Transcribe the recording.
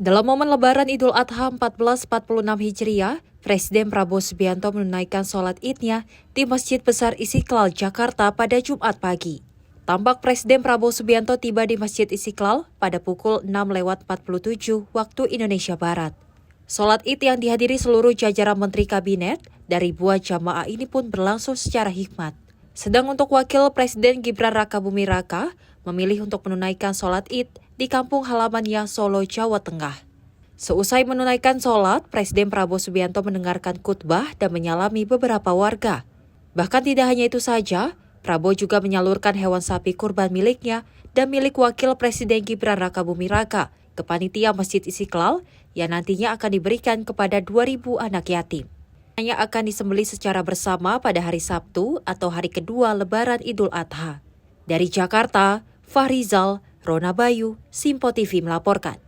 Dalam momen Lebaran Idul Adha 1446 Hijriah, Presiden Prabowo Subianto menunaikan sholat Idnya di Masjid Besar Istiqlal, Jakarta pada Jumat pagi. Tampak Presiden Prabowo Subianto tiba di Masjid Istiqlal pada pukul 6.47 waktu Indonesia Barat. Sholat Id yang dihadiri seluruh jajaran Menteri Kabinet dan ribuan jamaah ini pun berlangsung secara hikmat. Sedang untuk Wakil Presiden Gibran Rakabuming Raka memilih untuk menunaikan sholat Id di kampung halamannya Solo, Jawa Tengah. Seusai menunaikan sholat, Presiden Prabowo Subianto mendengarkan khutbah dan menyalami beberapa warga. Bahkan tidak hanya itu saja, Prabowo juga menyalurkan hewan sapi kurban miliknya dan milik Wakil Presiden Gibran Rakabuming Raka ke panitia Masjid Istiqlal yang nantinya akan diberikan kepada 2.000 anak yatim. Hanya akan disembelih secara bersama pada hari Sabtu atau hari kedua Lebaran Idul Adha. Dari Jakarta, Fahrizal, Rona Bayu, Simpo TV melaporkan.